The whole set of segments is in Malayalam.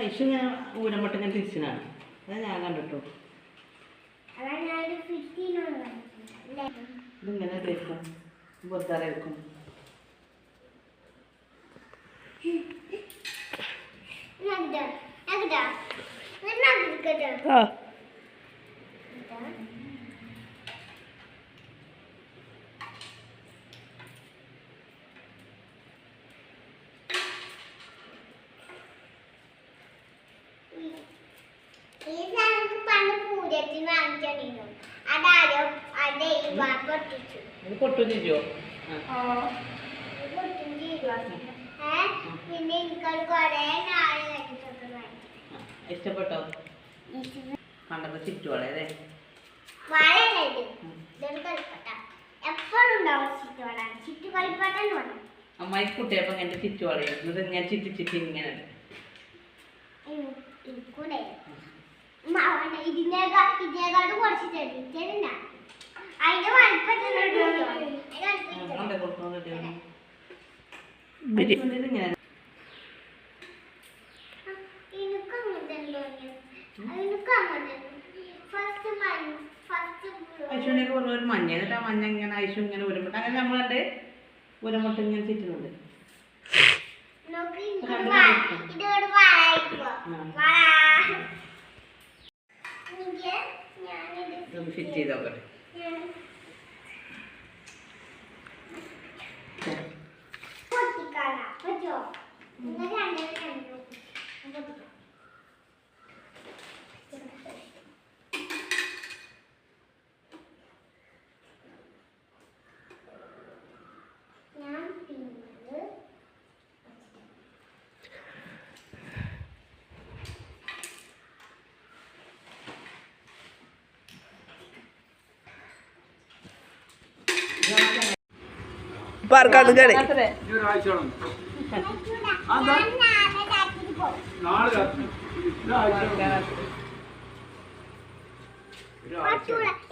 ഐഷു ഇങ്ങനെ ഊരമ്പട്ട് ഇങ്ങനെ തിരിച്ചിനാണ്. അത് ഞാൻ കണ്ടിട്ടു. ഇതിങ്ങനെ തേക്കും, ബുദ്ധറേക്കും. പൊട്ടുചോ ഇഷ്ടപ്പെട്ടോ? കണ്ടപ്പോ ചുറ്റുവളെ അല്ലേ? അമ്മായി കുട്ടിയപ്പോ എന്റെ ചുറ്റുവളയായിരുന്നു. ഇത് ഇങ്ങനെ ചിറ്റി ചിറ്റി ഇങ്ങനെ ഇതിനേക്കാട് കുറച്ച് തരുന്ന അതിന്റെ ഐശുവിനൊക്കെ ഒരു മഞ്ഞ, എന്നിട്ട് ആ മഞ്ഞ ഇങ്ങനെ ഐശു ഇങ്ങനെ ഉരുമുട്ട അങ്ങനെ നമ്മളുണ്ട് ഉരുമുട്ട ഇങ്ങനെ ചുറ്റുന്നുണ്ട്. ഫിറ്റ് ചെയ്ത് നോക്കട്ടെ. പാർക്കാണ് കളി.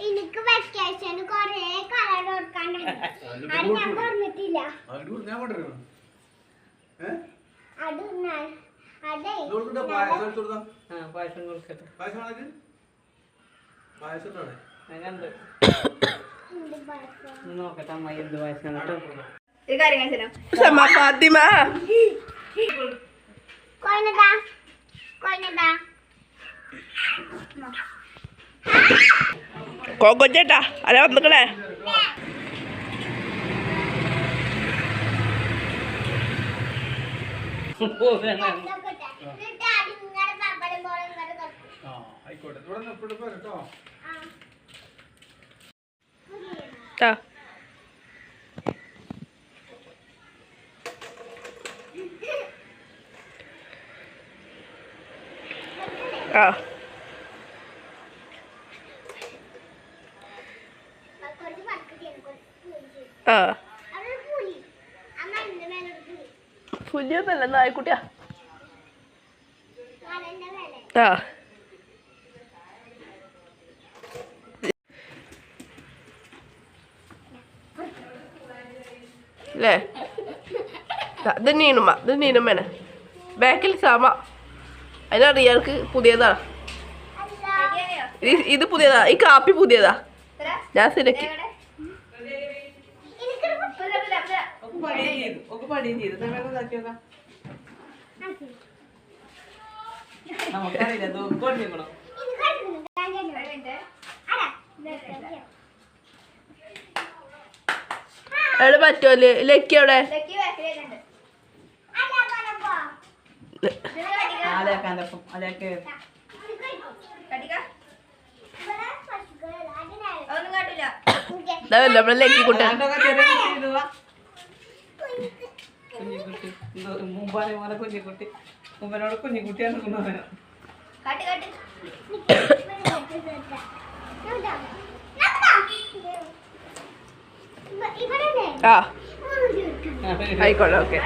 എനിക്ക് വെക്കേഷൻ കൊറേ കളർ കൊടുക്കാണ്ട് അത് ഞാൻ പറഞ്ഞിട്ടില്ല. നോക്കട്ടെ അമ്മായി എന്ത് പായസം ഫാത്തിമ കോക്കോച്ചേട്ടാ അല്ല വന്നിക്കണേ. പുലിയൊന്നല്ല നായ്ക്കുട്ടിയാ. അല്ലേ? ഇത് നീനുമ്മ, ഇത് നീനുമ്മേനെ ബാക്കിൽ സാമ. അതിനറിയാൾക്ക് പുതിയതാ. ഇത് പുതിയതാ. ഈ കാപ്പി പുതിയതാ. ഞാൻ ശരിയാക്കി. എവിടെ പറ്റുമല്ലേ? ലക്കി എവിടെ? നമ്മളെ ലക്കി കുട്ടി മുമ്പാനെ പോലെ കുഞ്ഞിക്കുട്ടി മുമ്പനോട് കുഞ്ഞിക്കുട്ടിയാണ് കൊണ്ടുവരാം. ആയിക്കോട്ടെ. ഓക്കെ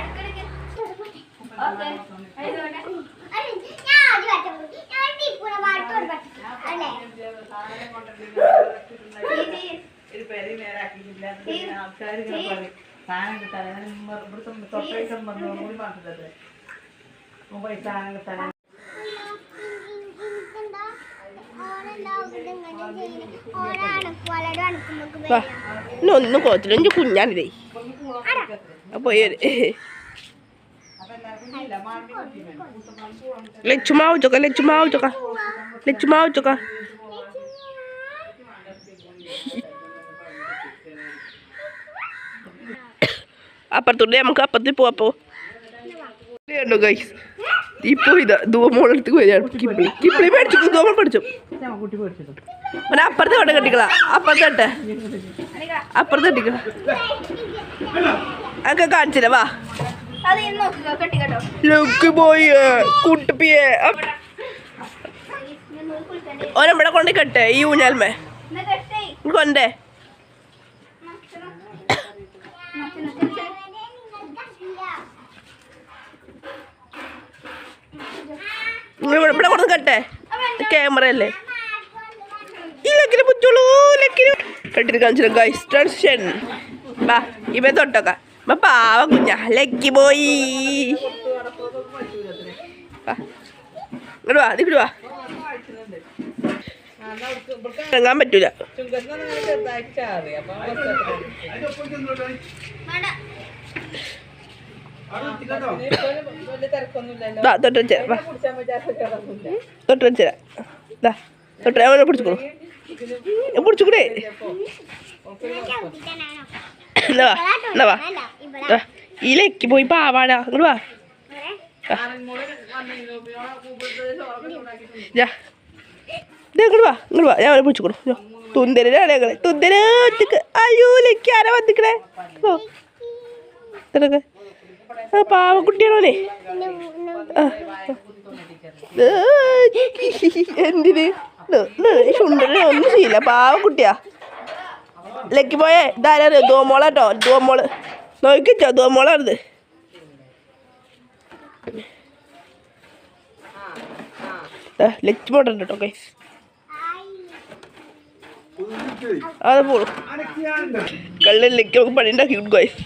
സാധനം കിട്ടാൻ ഇവിടുത്തെ തൊട്ടേക്കും കൂടി മാറ്റിട്ടത് പോയി സാധനം കിട്ടാൻ ഒന്നും കോച്ചിലും കുഞ്ഞാണിതേ പോയി ലച്ചുമാവ് ചോക്ക ലച്ചുമാവ് ചോക്ക ലച്ചുമാവ് ചോക്ക അപ്പുറത്തൂടെ നമുക്ക് അപ്പുറത്തിൽ പോവാപ്പോ ഗൈസ് ഇപ്പൊ ഇതാ ധൂമോളെടുത്ത് വരികയാണ് കിപ്പിളി കിപ്പിളി മേടിച്ചു ധൂമം പഠിച്ചു പിന്നെ അപ്പുറത്തെ വട്ടം കെട്ടിക്കളാ അപ്പുറത്തെ അപ്പുറത്ത് കെട്ടിക്കളാ ഒക്കെ കാണിച്ചില്ല വാ ലുക്ക് പോയി കുട്ടിപ്പിയെ ഓരമ്പടെ കൊണ്ടേ കെട്ടെ ഈ ഊഞ്ഞാൽമേ കൊണ്ടേ ഇവിടെ കൊടുത്ത് കട്ടെ ക്യാമറ അല്ലേ ഈ ലക്കിന് പറ്റുള്ളൂ ലക്കിന് കെട്ടിട്ട് കാണിച്ചില്ല ഗൈസ് ട്രാൻസിഷൻ ബാ ഇവ തൊട്ടൊക്കെ പാവ കുഞ്ഞ ലക്കി പോയി ഇങ്ങോട്ട് വാ ഇതിങ്ങോട്ട് വാ ഇറങ്ങാൻ പറ്റൂല പിടിച്ചുകൂടെ ഈ ലക്കി പോയി പാവാടാ ഇങ്ങോട്ട് വാ ഇങ്ങോട്ട് വാ ഇങ്ങോട്ട് വാ ഞാൻ അവനെ പിടിച്ചുകൊടു തുന്തരാണ് ഞങ്ങളെ തുന്തര അയ്യോ ലക്കി ആരാ വന്നിക്കണേ പാവക്കുട്ടിയാണോനെ എന്തിന് ചുണ്ടനെ ഒന്നും ചെയ്യില്ല പാവക്കുട്ടിയാ ലക്കി പോയേ ഇതാരോ ദോമോളാട്ടോ ദോമോള് നോക്കിച്ചോ ദോമോളാണിത് ലക്കി മോട്ടുണ്ട് കേട്ടോ ഗൈസ് അത് പോളും കള്ളിൽ ലക്കി നമുക്ക് പണിയുണ്ടാക്കി ഗൈസ്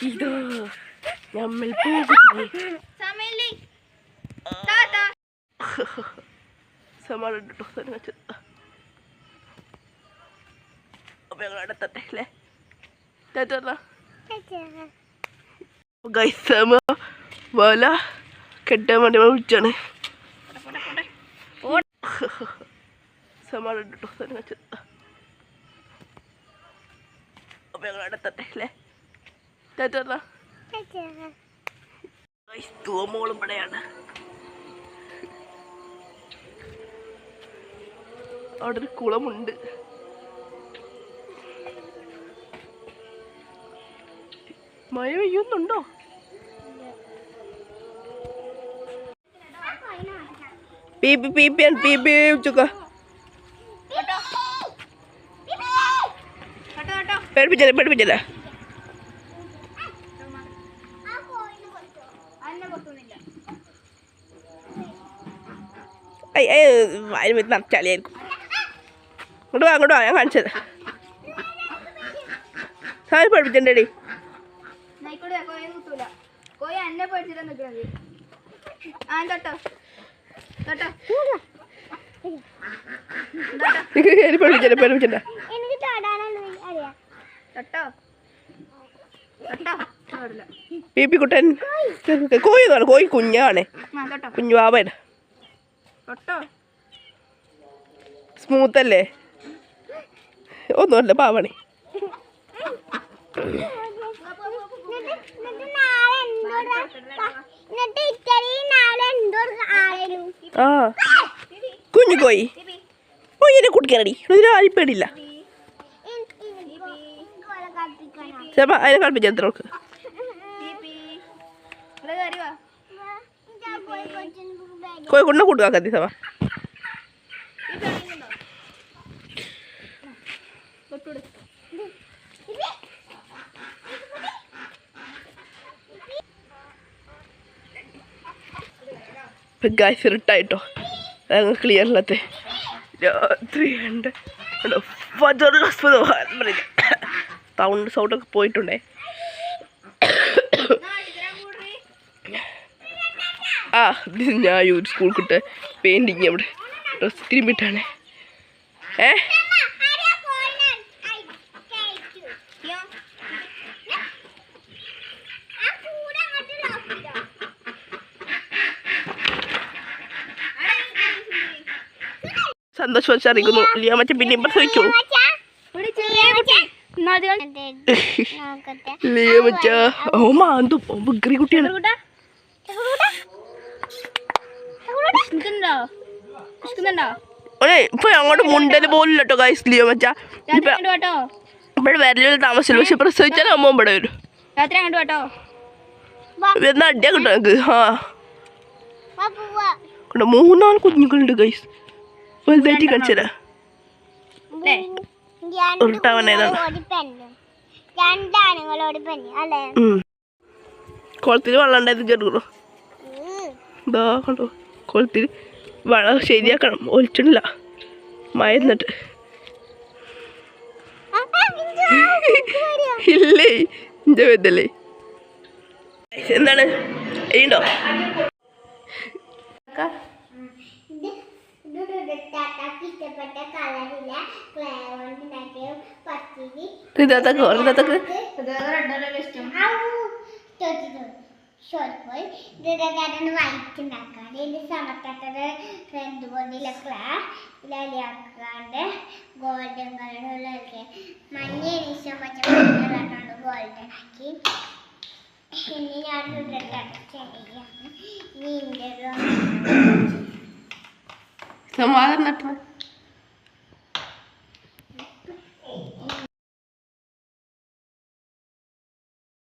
ഇതോ നമ്മൾ സമാളിട്ടോ അപ്പൊ ഞങ്ങൾ അടുത്തട്ടെ അല്ലേ ഗൈസമ വല കെട്ടാൻ വേണ്ടി വിളിച്ചാണ് സമാളിട്ടോ അപ്പൊ ഞങ്ങൾ അടുത്തട്ടെ അല്ലേ മോളും ഇവിടെയാണ് അവിടെ ഒരു കുളമുണ്ട് മഴ പെയ്യുന്നുണ്ടോ പീപ്പി പീപ്പി പീപ്പി ചുക്ക പേടിപ്പിച്ചല്ലേ പേടിപ്പിച്ചല്ലേ അതിന് പറ്റി നിറച്ചാളിയായിരിക്കും അങ്ങോട്ട് വാ ഞാൻ കാണിച്ചത് സാധനം പഠിപ്പിച്ചിട്ടുണ്ടേടി പഠിപ്പിച്ചിട്ടുണ്ട പീപ്പിക്കുട്ടൻ കോഴി കാണും കോഴി കുഞ്ഞാണേ കുഞ്ഞുവാവൻ സ്മൂത്ത് അല്ലേ ഒന്നുമല്ല പാവണേ ആ കുഞ്ഞു കോയി കോയിനെ കുടിക്കാനടി ഇതിന് ആരിപ്പേടില്ല സമ അതിനെ കളിപ്പിച്ച എത്ര നോക്ക് കോഴിക്കൊണ്ട കൂട്ടുകാക്കത്തി സമ ഗായ്സ് ഇരുട്ടായിട്ടോ അതങ്ങ് ക്ലിയർ അല്ലാത്ത രാത്രി ഉണ്ട് സൗണ്ട് സൗണ്ടൊക്കെ പോയിട്ടുണ്ടേ ആ ഇത് ഞാൻ ഒരു സ്കൂൾ കിട്ട പെയിൻറ്റിങ് അവിടെ ഡ്രസ് തിരുമ്പിട്ടാണ് സന്തോഷം വെച്ചറിയിക്കുന്നു ലിയ മറ്റേ പിന്നെ പ്രസവിച്ചു ലിയ മറ്റ ഓ മാന്തു വിക്രി കുട്ടിയാണ് ഇപ്പൊ അങ്ങോട്ട് മുണ്ടല് പോലും കേട്ടോ ഗൈസ് ലിയ മച്ച ഇവിടെ വരലിൽ താമസിച്ചില്ല പക്ഷെ പ്രസവിച്ചാൽ അമ്മ ഇവിടെ വരും എന്നാ അടിയാ കിട്ടോ എനിക്ക് ആ 3-4 കുഞ്ഞുങ്ങളുണ്ട് ഗൈസ് വലുതായിട്ട് കാണിച്ചരാ കുളത്തിൽ വെള്ളം ഉണ്ടായത് ചെറുക്കണോ ഇതാ കണ്ടോ കുളത്തിൽ വെള്ളം ശരിയാക്കണം ഒലിച്ചിട്ടില്ല മഴ എന്നിട്ട് ഇല്ലേ ഇന്റെ വേദല്ലേ എന്താണ് എഴുണ്ടോ ഗോൾഡൻ കളറുള്ള മഞ്ഞ ഗോൾഡൻ ആക്കി ഇനി ഞാൻ സമാധാനം